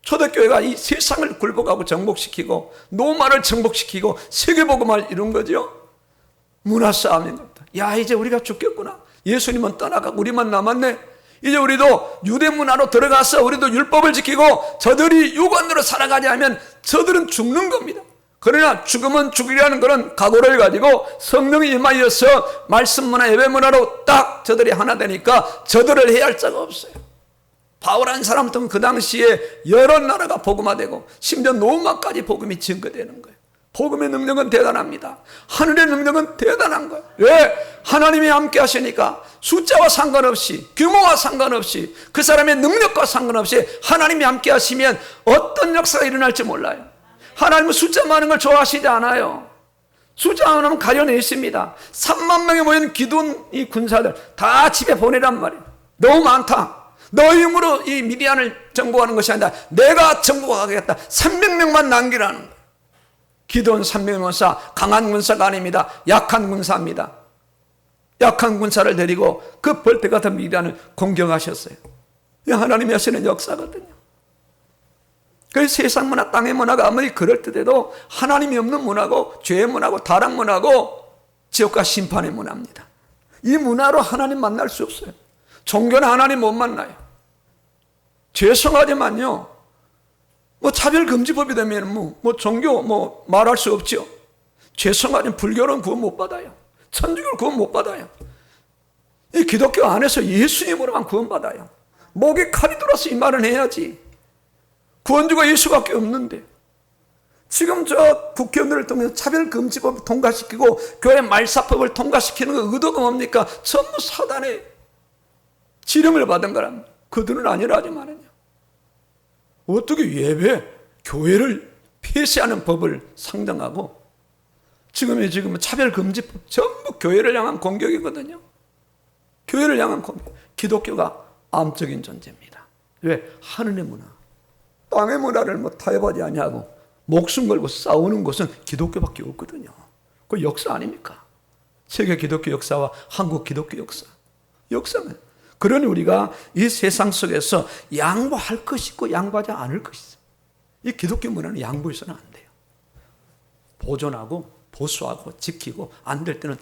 A: 초대교회가 이 세상을 굴복하고 정복시키고 노마를 정복시키고 세계복음을 이룬 거죠. 문화 싸움인 겁니다. 야, 이제 우리가 죽겠구나. 예수님은 떠나가고 우리만 남았네. 이제 우리도 유대 문화로 들어가서 우리도 율법을 지키고 저들이 유관으로 살아가지 않으면 저들은 죽는 겁니다. 그러나 죽으면 죽으리라는 그런 각오를 가지고 성령이 임하여서 말씀 문화, 예배 문화로 딱 저들이 하나 되니까 저들을 해야 할 자가 없어요. 바울한 사람들은 그 당시에 여러 나라가 복음화되고 심지어 로마까지 복음이 증거되는 거예요. 복음의 능력은 대단합니다. 하늘의 능력은 대단한 거예요. 왜? 하나님이 함께 하시니까 숫자와 상관없이, 규모와 상관없이, 그 사람의 능력과 상관없이 하나님이 함께 하시면 어떤 역사가 일어날지 몰라요. 하나님은 숫자 많은 걸 좋아하시지 않아요. 숫자 하나는 가려내 있습니다. 3만 명이 모인 기돈 이 군사들 다 집에 보내란 말이에요. 너무 많다. 너희 힘으로 이 미디안을 정복하는 것이 아니라 내가 정복하겠다. 300명만 남기라는 거예요. 기돈 300명 군사, 강한 군사가 아닙니다. 약한 군사입니다. 약한 군사를 데리고 그 벌떼 같은 미디안을 공격하셨어요. 이 하나님이 하시는 역사거든요. 그 세상 문화, 땅의 문화가 아무리 그럴듯해도 하나님이 없는 문화고 죄의 문화고 타락 문화고 지옥과 심판의 문화입니다. 이 문화로 하나님 만날 수 없어요. 종교는 하나님 못 만나요. 죄송하지만요, 차별금지법이 되면 종교 말할 수 없죠. 죄송하지만 불교는 구원 못 받아요. 천주교는 구원 못 받아요. 이 기독교 안에서 예수님으로만 구원 받아요. 목에 칼이 들어서 이 말은 해야지. 구원주가 예수밖에 없는데 지금 저 국회의원들을 통해서 차별금지법을 통과시키고 교회 말사법을 통과시키는 그 의도가 뭡니까? 전부 사단의 지령을 받은 거랍니다. 그들은 아니라지만은요. 어떻게 예배, 교회를 폐쇄하는 법을 상정하고 지금 차별금지법 전부 교회를 향한 공격이거든요. 교회를 향한 공격. 기독교가 암적인 존재입니다. 왜? 하늘의 문화. 땅의 문화를 타협하지 아니하고 목숨 걸고 싸우는 것은 기독교밖에 없거든요. 그 역사 아닙니까? 세계 기독교 역사와 한국 기독교 역사는. 그러니 우리가 이 세상 속에서 양보할 것이 있고 양보하지 않을 것이 있어요. 이 기독교 문화는 양보해서는 안 돼요. 보존하고 보수하고 지키고 안 될 때는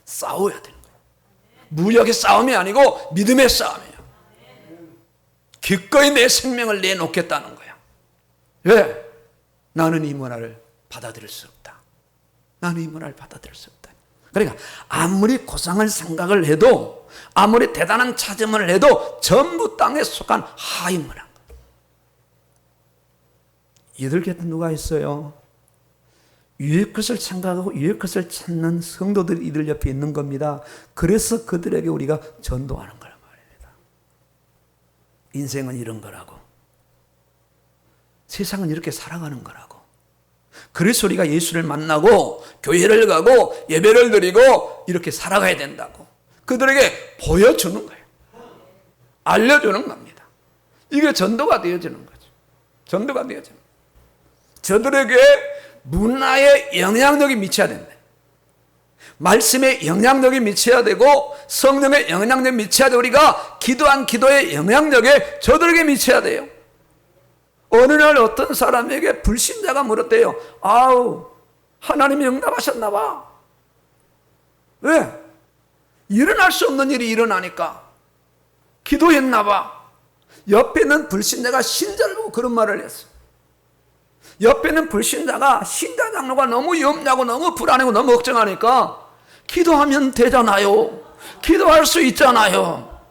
A: 싸워야 되는 거예요. 무력의 싸움이 아니고 믿음의 싸움이에요. 기꺼이 내 생명을 내놓겠다는 거예요. 왜? 나는 이 문화를 받아들일 수 없다. 나는 이 문화를 받아들일 수 없다. 그러니까 아무리 고상한 생각을 해도 아무리 대단한 찾음을 해도 전부 땅에 속한 하위 문화. 이들 곁에 누가 있어요? 위의 것을 생각하고 위의 것을 찾는 성도들이 이들 옆에 있는 겁니다. 그래서 그들에게 우리가 전도하는 거란 말입니다. 인생은 이런 거라고. 세상은 이렇게 살아가는 거라고. 그래서 우리가 예수를 만나고 교회를 가고 예배를 드리고 이렇게 살아가야 된다고 그들에게 보여주는 거예요. 알려주는 겁니다. 이게 전도가 되어지는 거죠. 전도가 되어지는 거예요. 저들에게 문화의 영향력이 미쳐야 된다. 말씀의 영향력이 미쳐야 되고 성령의 영향력이 미쳐야 돼. 우리가 기도한 기도의 영향력이 저들에게 미쳐야 돼요. 어느 날 어떤 사람에게 불신자가 물었대요. 아우, 하나님이 응답하셨나 봐. 왜? 일어날 수 없는 일이 일어나니까 기도했나 봐. 옆에 있는 불신자가 신자를 보고 그런 말을 했어. 옆에 있는 불신자가 신자 장로가 너무 염려하고 너무 불안하고 너무 걱정하니까 기도하면 되잖아요. 기도할 수 있잖아요.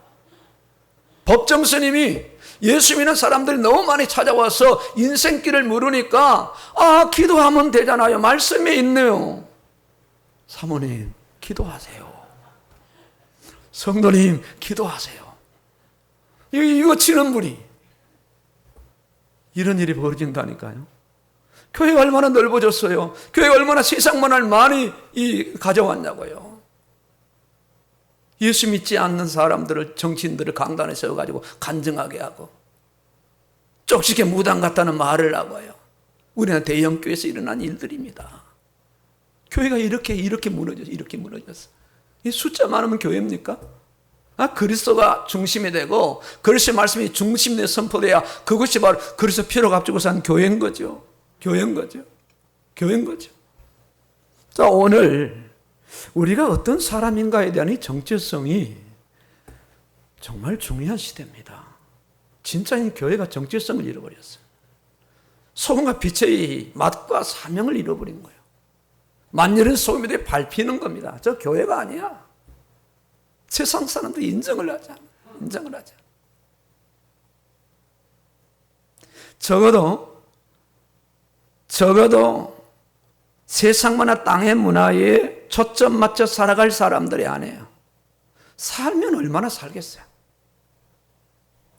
A: 법정 스님이 예수 믿는 사람들이 너무 많이 찾아와서 인생길을 물으니까 기도하면 되잖아요. 말씀에 있네요. 사모님 기도하세요. 성도님 기도하세요. 이거 치는 분이 이런 일이 벌어진다니까요. 교회가 얼마나 넓어졌어요. 교회가 얼마나 세상 문화를 많이 가져왔냐고요. 예수 믿지 않는 사람들을 정치인들을 강단에 세워가지고 간증하게 하고 쪽지게 무당 같다는 말을 하고요. 우리는 대형교회에서 일어난 일들입니다. 교회가 이렇게 무너졌어. 이 숫자 많으면 교회입니까? 그리스도가 중심이 되고 그리스도의 말씀이 중심에 선포돼야 그것이 바로 그리스도 피로 값주고 산 교회인 거죠. 교회인 거죠. 자, 오늘 우리가 어떤 사람인가에 대한 이 정체성이 정말 중요한 시대입니다. 진짜 이 교회가 정체성을 잃어버렸어요. 소금과 빛의 맛과 사명을 잃어버린 거예요. 만일은 소금이 되어 밟히는 겁니다. 저 교회가 아니야. 세상 사람들이 인정을 하지 않아. 적어도 세상 문화, 땅의 문화에 초점 맞춰 살아갈 사람들이 아니에요. 살면 얼마나 살겠어요?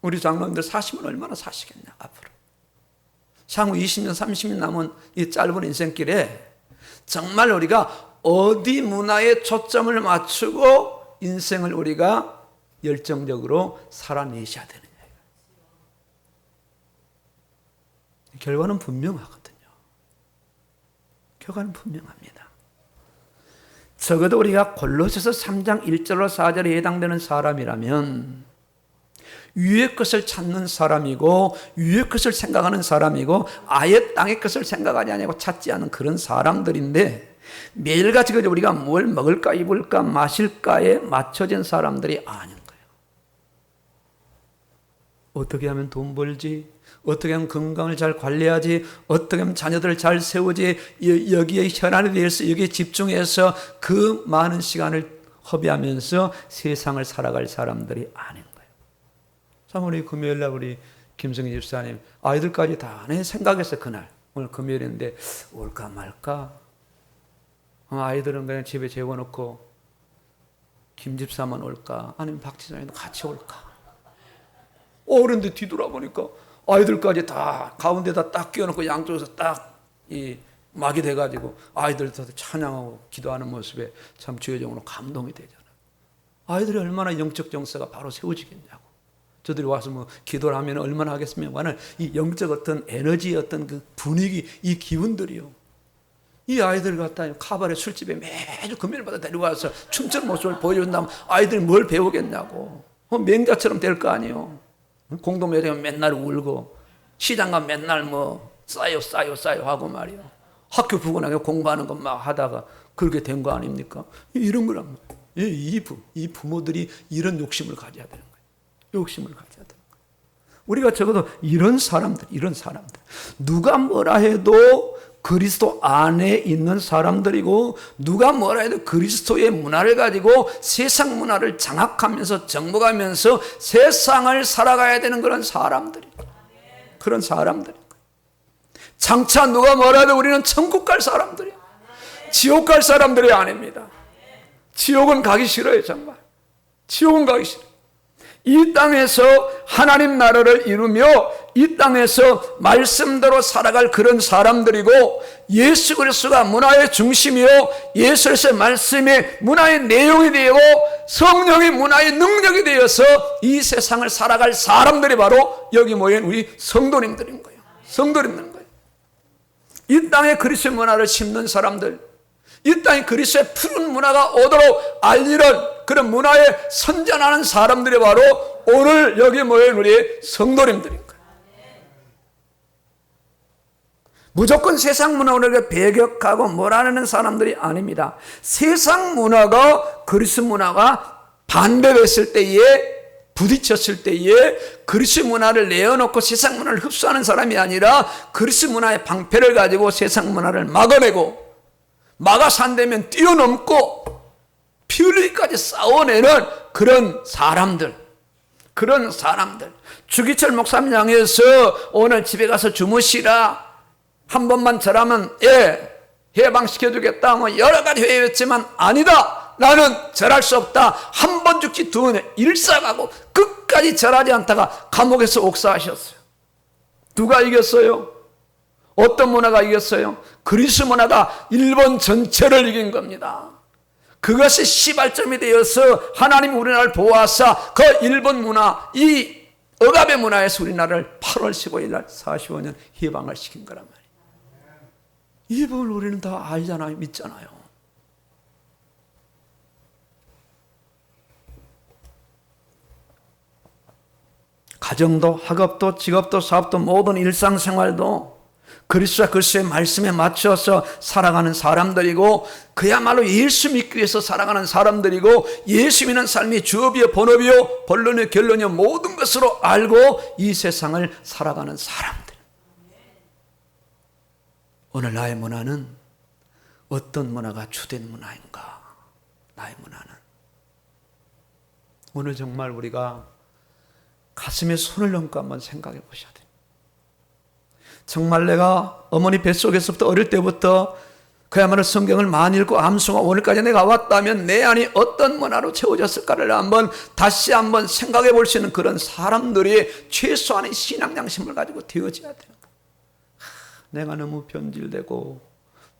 A: 우리 장로님들 사시면 얼마나 사시겠냐, 앞으로. 향후 20년, 30년 남은 이 짧은 인생길에 정말 우리가 어디 문화에 초점을 맞추고 인생을 우리가 열정적으로 살아내셔야 되느냐. 결과는 분명하거든요. 결과는 분명합니다. 적어도 우리가 골로새서 3장 1절로 4절에 해당되는 사람이라면 위의 것을 찾는 사람이고 위의 것을 생각하는 사람이고 아예 땅의 것을 생각하지 않고 찾지 않은 그런 사람들인데 매일같이 우리가 뭘 먹을까 입을까 마실까에 맞춰진 사람들이 아닌 거예요. 어떻게 하면 돈 벌지? 어떻게 하면 건강을 잘 관리하지? 어떻게 하면 자녀들을 잘 세우지? 여기에 혈안에 대해서 여기에 집중해서 그 많은 시간을 허비하면서 세상을 살아갈 사람들이 아닌 거예요. 참 우리 금요일날 우리 김성희 집사님 아이들까지 다 내 생각했어요. 그날 오늘 금요일인데 올까 말까? 아이들은 그냥 집에 재워놓고 김 집사만 올까? 아니면 박 집사님도 같이 올까? 그런데 뒤돌아보니까 아이들까지 다 가운데다 딱 끼워놓고 양쪽에서 딱 이 막이 돼가지고 아이들도 찬양하고 기도하는 모습에 참 주의 종으로 감동이 되잖아요. 아이들이 얼마나 영적 정서가 바로 세워지겠냐고. 저들이 와서 뭐 기도를 하면 얼마나 하겠습니까는 이 영적 어떤 에너지 어떤 그 분위기 이 기운들이요. 이 아이들 갖다 카바레 술집에 매주 금요일마다 데려가서 춤추는 모습을 보여준다면 아이들이 뭘 배우겠냐고. 맹자처럼 될 거 아니에요. 공동묘지에 맨날 울고 시장 가면 맨날 뭐 싸요 하고 말이요. 학교 부근하게 공부하는 것 막 하다가 그렇게 된 거 아닙니까? 이런 거란 말이에요. 이 부모들이 이런 욕심을 가져야 되는 거예요. 욕심을 가져야 되는 거예요. 우리가 적어도 이런 사람들 누가 뭐라 해도 그리스도 안에 있는 사람들이고 누가 뭐라 해도 그리스도의 문화를 가지고 세상 문화를 장악하면서 정복하면서 세상을 살아가야 되는 그런 사람들이 그런 사람들이 장차 누가 뭐라 해도 우리는 천국 갈 사람들이야. 지옥 갈 사람들이 아닙니다. 지옥은 가기 싫어요. 정말 지옥은 가기 싫어요. 이 땅에서 하나님 나라를 이루며 이 땅에서 말씀대로 살아갈 그런 사람들이고 예수 그리스도가 문화의 중심이요 예수 그리스도의 말씀이 문화의 내용이 되고 성령이 문화의 능력이 되어서 이 세상을 살아갈 사람들이 바로 여기 모인 우리 성도님들인 거예요. 성도님들인 거예요. 이 땅에 그리스도의 문화를 심는 사람들, 이 땅에 그리스도의 푸른 문화가 오도록 알리는 그런 문화에 선전하는 사람들이 바로 오늘 여기 모인 우리 성도님들인 거예요. 무조건 세상 문화를 배격하고 뭐라는 사람들이 아닙니다. 세상 문화가 그리스도 문화가 반대됐을 때에 부딪혔을 때에 그리스도 문화를 내어놓고 세상 문화를 흡수하는 사람이 아니라 그리스도 문화의 방패를 가지고 세상 문화를 막아내고 막아 산다면 뛰어넘고 피 흘리기까지 싸워내는 그런 사람들 주기철 목사님 향해서 오늘 집에 가서 주무시라 한 번만 절하면 해방시켜 주겠다 뭐 여러 가지 회의했지만 아니다 나는 절할 수 없다 한 번 죽기 두 번에 일사가고 끝까지 절하지 않다가 감옥에서 옥사하셨어요. 누가 이겼어요? 어떤 문화가 이겼어요? 그리스도 문화가 일본 전체를 이긴 겁니다. 그것이 시발점이 되어서 하나님이 우리나라를 보호하사 그 일본 문화 이 억압의 문화에서 우리나라를 8월 15일 날 45년 해방을 시킨 거란 말이에요. 이 부분을 우리는 다 알잖아요. 믿잖아요. 가정도 학업도 직업도 사업도 모든 일상생활도 그리스도와 그리스도의 말씀에 맞춰서 살아가는 사람들이고 그야말로 예수 믿기 위해서 살아가는 사람들이고 예수 믿는 삶이 주업이요 본업이요 본론이요 결론이요 모든 것으로 알고 이 세상을 살아가는 사람들. 오늘 나의 문화는 어떤 문화가 주된 문화인가? 나의 문화는 오늘 정말 우리가 가슴에 손을 얹고 한번 생각해 보셔야 돼요. 정말 내가 어머니 뱃속에서부터 어릴 때부터 그야말로 성경을 많이 읽고 암송하고 오늘까지 내가 왔다면 내 안이 어떤 문화로 채워졌을까를 다시 한번 생각해 볼 수 있는 그런 사람들이 최소한의 신앙 양심을 가지고 되어져야 돼요. 내가 너무 변질되고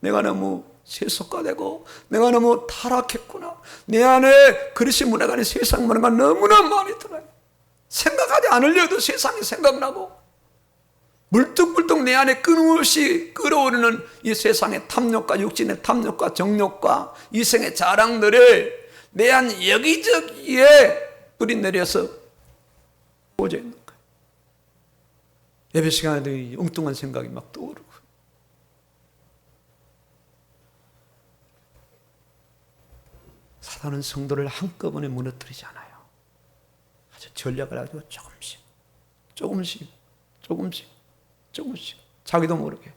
A: 내가 너무 세속화 되고 내가 너무 타락했구나. 내 안에 그리스도의 문화가 아닌 세상 문화가 너무나 많이 들어요. 생각하지 않으려도 세상이 생각나고 물뚝물뚝 내 안에 끊임없이 끌어오르는 이 세상의 탐욕과 육신의 탐욕과 정욕과 이생의 자랑들을 내 안 여기저기에 뿌리 내려서 꽂아 있는 거예요. 예배 시간에도 이 엉뚱한 생각이 막 떠오르고 사단은 성도를 한꺼번에 무너뜨리지 않아요. 아주 전략을 가지고 조금씩 자기도 모르게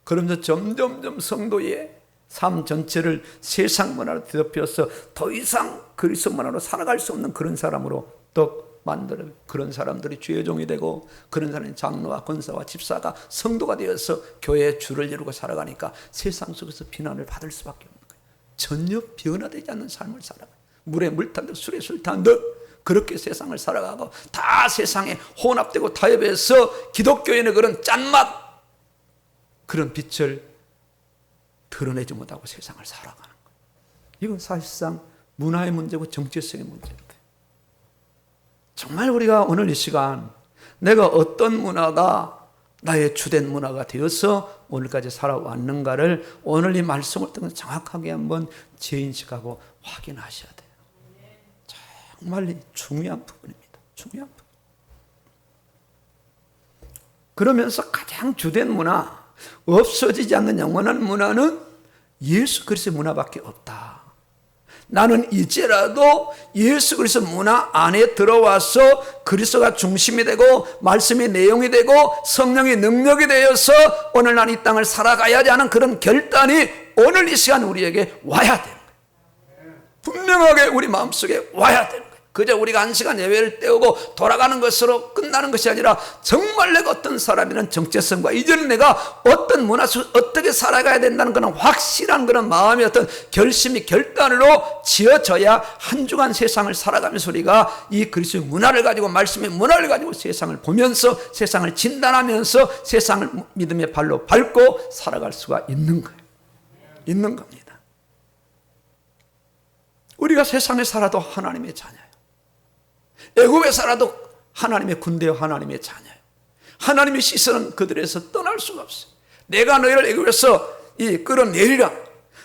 A: 그러면서 점점점 성도의 삶 전체를 세상 문화로 뒤덮여서 더 이상 그리스도 문화로 살아갈 수 없는 그런 사람으로 또 만들어요. 그런 사람들이 주의 종이 되고 그런 사람이 장로와 권사와 집사가 성도가 되어서 교회의 주를 이루고 살아가니까 세상 속에서 비난을 받을 수밖에 없는 거예요. 전혀 변화되지 않는 삶을 살아가요. 물에 물 탄 듯 술에 술 탄 듯 그렇게 세상을 살아가고 다 세상에 혼합되고 타협해서 기독교인의 그런 짠맛 그런 빛을 드러내지 못하고 세상을 살아가는 거예요. 이건 사실상 문화의 문제고 정체성의 문제입니다. 정말 우리가 오늘 이 시간 내가 어떤 문화가 나의 주된 문화가 되어서 오늘까지 살아왔는가를 오늘 이 말씀을 통해서 정확하게 한번 재인식하고 확인하셔야 돼요. 정말 중요한 부분입니다. 중요한 부분. 그러면서 가장 주된 문화, 없어지지 않는 영원한 문화는 예수 그리스도의 문화밖에 없다. 나는 이제라도 예수 그리스도 문화 안에 들어와서 그리스도가 중심이 되고 말씀이 내용이 되고 성령의 능력이 되어서 오늘 난 이 땅을 살아가야지 하는 그런 결단이 오늘 이 시간 우리에게 와야 되는 거예요. 분명하게 우리 마음속에 와야 되는 거예요. 그저 우리가 한 시간 예배를 때우고 돌아가는 것으로 끝나는 것이 아니라 정말 내가 어떤 사람이라는 정체성과 이제는 내가 어떤 문화 속 어떻게 살아가야 된다는 그런 확실한 그런 마음의 어떤 결심이 결단으로 지어져야 한 주간 세상을 살아가면서 우리가 이 그리스도의 문화를 가지고 말씀의 문화를 가지고 세상을 보면서 세상을 진단하면서 세상을 믿음의 발로 밟고 살아갈 수가 있는 거예요. 있는 겁니다. 우리가 세상에 살아도 하나님의 자녀예요. 애굽에 살아도 하나님의 군대요 하나님의 자녀예요. 하나님의 시선은 그들에서 떠날 수가 없어요. 내가 너희를 애굽에서 끌어내리라.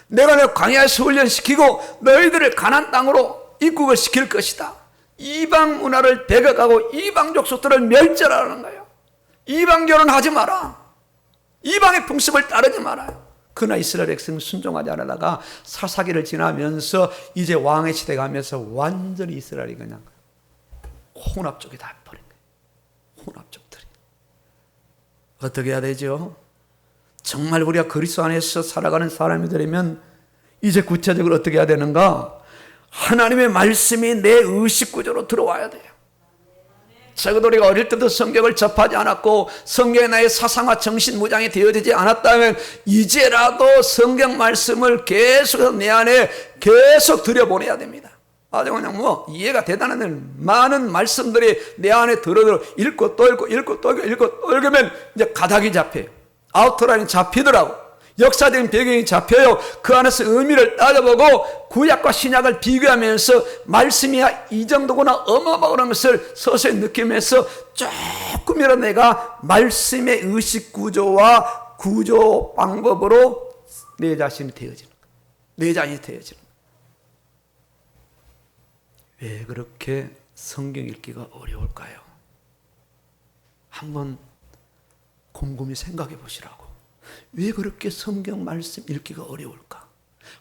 A: 내가 너 광야에서 훈련시키고 너희들을 가나안 땅으로 입국을 시킬 것이다. 이방 문화를 배격하고 이방 족속들을 멸절하라는 거예요. 이방 결혼하지 마라. 이방의 풍습을 따르지 말아요. 그러나 이스라엘 백성은 순종하지 않다가 사사기를 지나면서 이제 왕의 시대가 하면서 완전히 이스라엘이 그냥 혼합 쪽에 다 버린 거예요. 혼합 쪽들이. 어떻게 해야 되죠? 정말 우리가 그리스도 안에서 살아가는 사람이 되려면 이제 구체적으로 어떻게 해야 되는가? 하나님의 말씀이 내 의식 구조로 들어와야 돼요. 적어도 우리가 어릴 때부터 성경을 접하지 않았고 성경에 나의 사상과 정신 무장이 되어지지 않았다면 이제라도 성경 말씀을 계속해서 내 안에 계속 들여보내야 됩니다. 아주 그냥 이해가 대단한 많은 말씀들이 내 안에 들어 읽고 또 읽고 읽고 또 읽고 읽고 또 읽으면 이제 가닥이 잡혀요. 아우트라인이 잡히더라고. 역사적인 배경이 잡혀요. 그 안에서 의미를 따져보고 구약과 신약을 비교하면서 말씀이 이 정도구나 어마어마한 것을 서서히 느끼면서 조금이라도 내가 말씀의 의식 구조와 구조 방법으로 내 자신이 되어지는 거예요. 내 자신이 되어지는 거예요. 왜 그렇게 성경 읽기가 어려울까요? 한번 곰곰이 생각해 보시라고. 왜 그렇게 성경 말씀 읽기가 어려울까?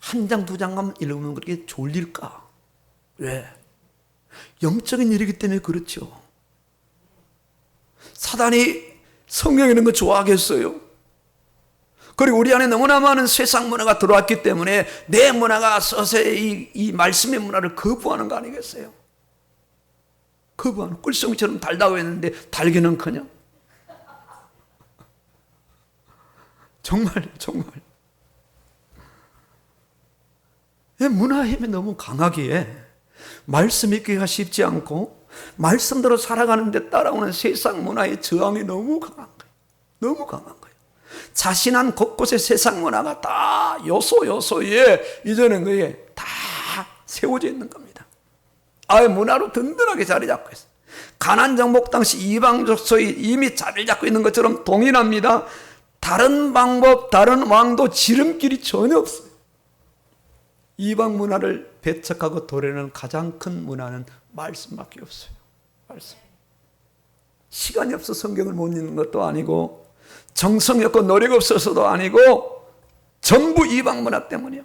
A: 한 장 두 장만 읽으면 그렇게 졸릴까? 왜? 영적인 일이기 때문에 그렇죠. 사단이 성경 읽는 거 좋아하겠어요? 그리고 우리 안에 너무나 많은 세상 문화가 들어왔기 때문에 내 문화가 서서히 이 말씀의 문화를 거부하는 거 아니겠어요? 거부하는, 꿀송이처럼 달다고 했는데 달기는커녕. 정말 문화의 힘이 너무 강하기에 말씀 읽기가 쉽지 않고 말씀대로 살아가는데 따라오는 세상 문화의 저항이 너무 강한 거예요. 너무 강한 거예요. 자신한 곳곳에 세상 문화가 다 요소에 이제는 그게 다 세워져 있는 겁니다. 아예 문화로 든든하게 자리 잡고 있어요. 가나안 정복 당시 이방 족속이 이미 자리를 잡고 있는 것처럼 동일합니다. 다른 방법, 다른 왕도 지름길이 전혀 없어요. 이방 문화를 배척하고 도래하는 가장 큰 문화는 말씀밖에 없어요. 말씀. 시간이 없어 성경을 못 읽는 것도 아니고, 정성이 없고 노력이 없어서도 아니고, 전부 이방 문화 때문이에요.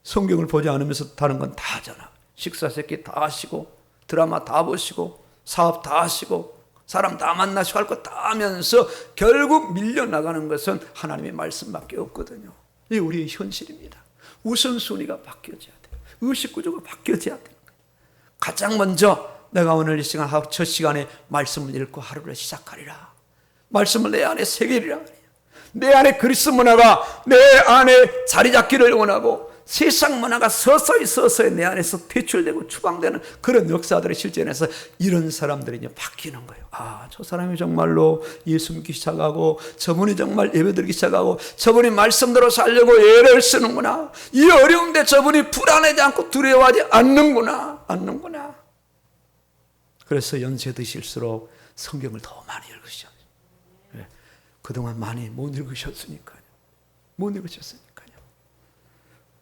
A: 성경을 보지 않으면서 다른 건 다 하잖아. 식사 세끼 다 하시고, 드라마 다 보시고, 사업 다 하시고, 사람 다 만나시고 할 거 다 하면서 결국 밀려나가는 것은 하나님의 말씀밖에 없거든요. 이게 우리의 현실입니다. 우선순위가 바뀌어져야 돼요. 의식구조가 바뀌어져야 돼요. 가장 먼저 내가 오늘 이 시간 첫 시간에 말씀을 읽고 하루를 시작하리라. 말씀을 내 안에 새기리라. 내 안에 그리스도 문화가 내 안에 자리 잡기를 원하고, 세상 문화가 서서히 내 안에서 퇴출되고 추방되는 그런 역사들을 실전해서 이런 사람들이 이제 바뀌는 거예요. 아, 저 사람이 정말로 예수 믿기 시작하고, 저분이 정말 예배드리기 시작하고, 저분이 말씀대로 살려고 애를 쓰는구나. 이 어려운데 저분이 불안하지 않고 두려워하지 않는구나. 그래서 연세 드실수록 성경을 더 많이 읽으셔야 돼요. 그동안 많이 못 읽으셨으니까요.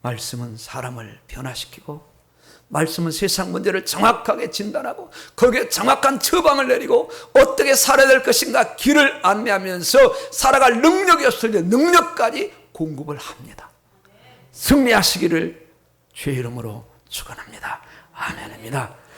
A: 말씀은 사람을 변화시키고, 말씀은 세상 문제를 정확하게 진단하고, 거기에 정확한 처방을 내리고, 어떻게 살아야 될 것인가 길을 안내하면서 살아갈 능력이 없을 때 능력까지 공급을 합니다. 승리하시기를 주의 이름으로 축원합니다. 아멘입니다.